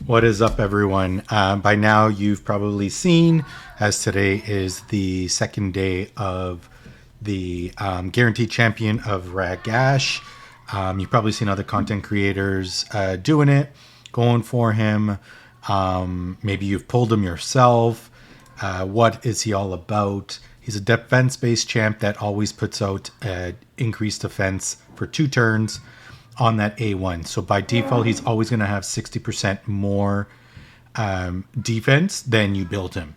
What is up, everyone? By now, you've probably seen, as today is the second day of the Guaranteed Champion of Ragash. You've probably seen other content creators doing it, going for him. Maybe you've pulled him yourself. What is he all about? He's a defense-based champ that always puts out increased defense for 2 turns on that A1. So by default, he's always going to have 60% more defense than you build him,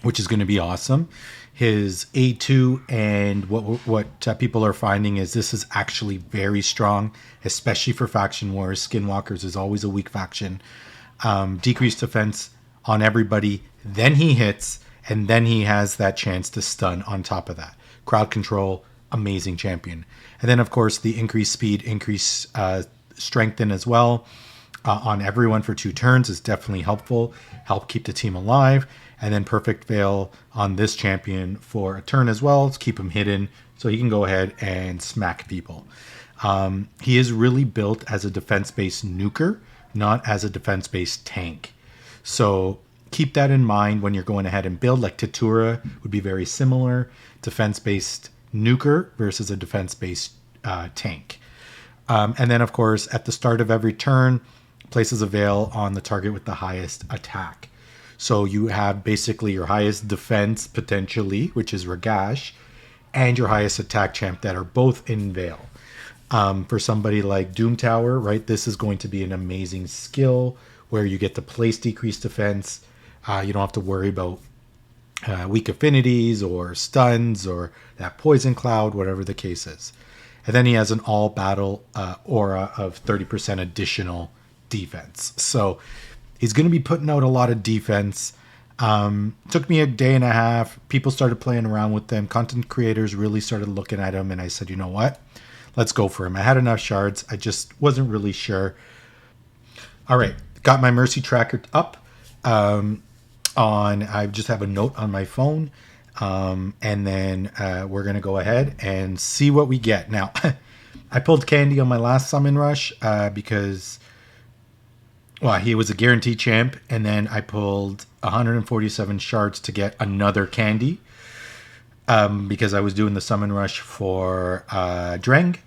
which is going to be awesome. His A2 and what people are finding is this is actually very strong, especially for faction wars. Skinwalkers is always a weak faction. Decreased defense on everybody, then he hits, and then he has that chance to stun on top of that. Crowd control, amazing champion. And then, of course, the increased speed, increased strengthen as well on everyone for 2 turns is definitely helpful. Help keep the team alive. And then perfect veil on this champion for a turn as well to keep him hidden so he can go ahead and smack people. He is really built as a defense-based nuker, not as a defense-based tank. So keep that in mind when you're going ahead and build. Like Tatura would be very similar. Defense-based nuker versus a defense-based tank. And then, of course, at the start of every turn, places a veil on the target with the highest attack. So you have basically your highest defense, potentially, which is Ragash, and your highest attack champ that are both in veil. For somebody like Doom Tower, right, this is going to be an amazing skill where you get to place decreased defense. You don't have to worry about weak affinities or stuns or that poison cloud, whatever the case is. And then he has an all battle aura of 30% additional defense. So he's going to be putting out a lot of defense. Took me a day and a half. People started playing around with them. Content creators really started looking at him, and I said, you know what? Let's go for him. I had enough shards. I just wasn't really sure. All right. Got my Mercy tracker up. I just have a note on my phone. And then we're going to go ahead and see what we get. Now, I pulled Candy on my last summon rush because, well, he was a guaranteed champ. And then I pulled 147 shards to get another Candy because I was doing the summon rush for Dreng.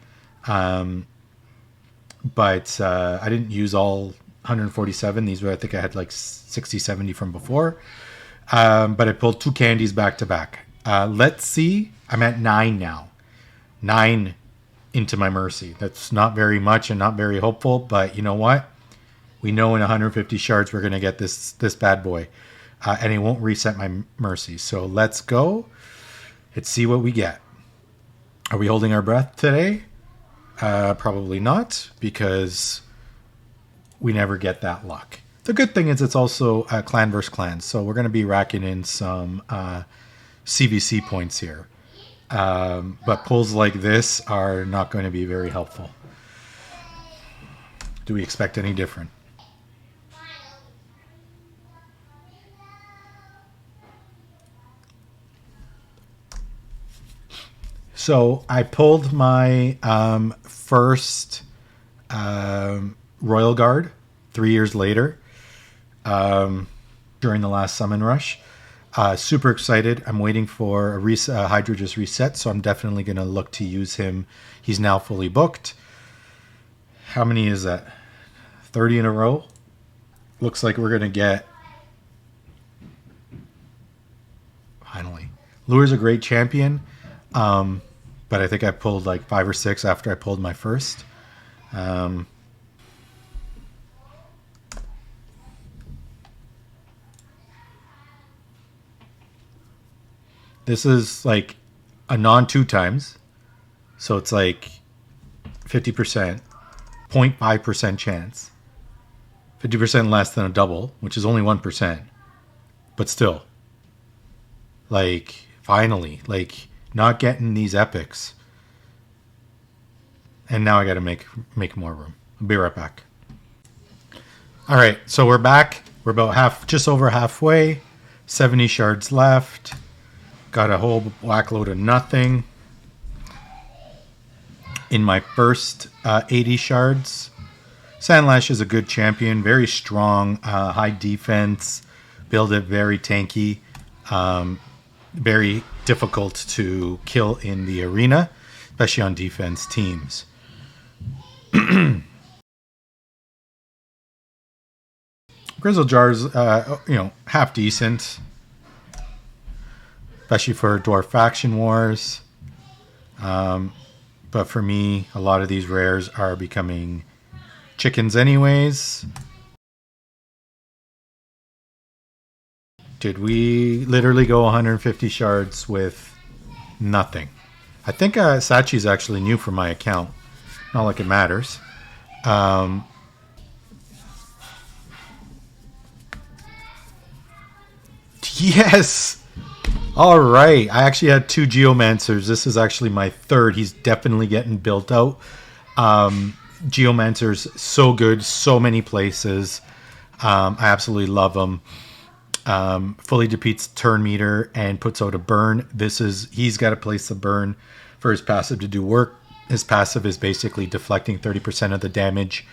But I didn't use all 147. These were, I think I had like 60, 70 from before. But I pulled 2 candies back to back. Let's see. I'm at 9 now. 9 into my Mercy. That's not very much and not very hopeful, but you know what? We know in 150 shards we're going to get this bad boy. And it won't reset my Mercy. So let's go. Let's see what we get. Are we holding our breath today? Probably not, because we never get that luck. The good thing is it's also clan versus clan, so we're going to be racking in some CVC points here. But pulls like this are not going to be very helpful. Do we expect any different? So I pulled my first Royal Guard 3 years later during the last summon rush. Super excited. I'm waiting for a Hydra just reset, so I'm definitely going to look to use him. He's now fully booked. How many is that? 30 in a row? Looks like we're going to get... Finally. Lure's a great champion, but I think I pulled like 5 or 6 after I pulled my first. This is like a non-2 times. So it's like 50%, 0.5% chance. 50% less than a double, which is only 1%. But still. Like, finally. Like, not getting these epics. And now I gotta make more room. I'll be right back. Alright, so we're back. We're about just over halfway. 70 shards left. Got a whole whack load of nothing. in my first 80 shards. Sandlash is a good champion, very strong, high defense, build it very tanky, very difficult to kill in the arena, especially on defense teams. Grizzle Jar's, half decent, especially for Dwarf Faction Wars. But for me, a lot of these rares are becoming chickens anyways. Did we literally go 150 shards with nothing? I think Sachi's actually new for my account. Not like it matters. Yes! Alright, I actually had 2 Geomancers. This is actually my third. He's definitely getting built out. Geomancer's so good, so many places. I absolutely love him. Fully defeats turn meter and puts out a burn. He's got to place a burn for his passive to do work. His passive is basically deflecting 30% of the damage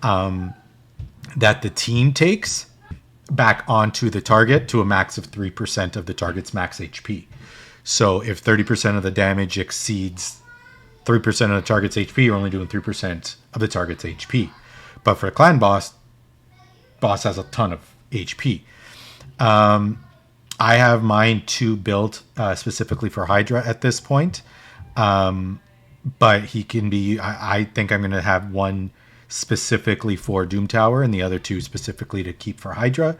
that the team takes back onto the target to a max of 3% of the target's max HP. So if 30% of the damage exceeds 3% of the target's HP, you're only doing 3% of the target's HP. But for a clan boss has a ton of HP. I have mine 2 built specifically for Hydra at this point. But he can be, I think I'm going to have one specifically for Doom Tower and the other 2 specifically to keep for Hydra.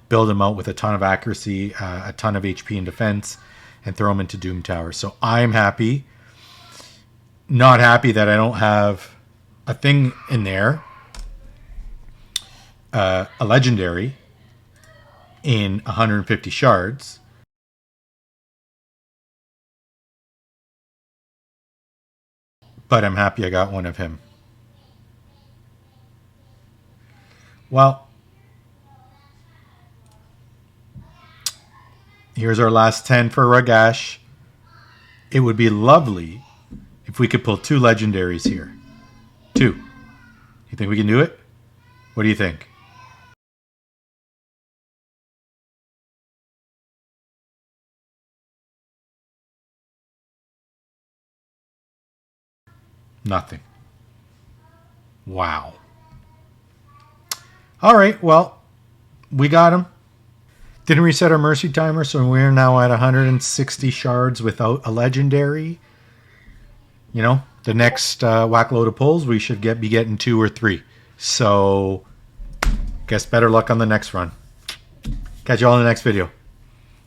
Build him out with a ton of accuracy, a ton of HP and defense, and throw him into Doom Tower. So I'm happy. Not happy that I don't have a thing in there, a legendary in 150 shards. But I'm happy I got one of him. Well, here's our last 10 for Ragash. It would be lovely if we could pull 2 legendaries here. 2. You think we can do it? What do you think? Nothing. Wow. All right, well, we got him. Didn't reset our mercy timer, so we're now at 160 shards without a legendary. You know, the next whack load of pulls, we should be getting 2 or 3. So, guess better luck on the next run. Catch you all in the next video.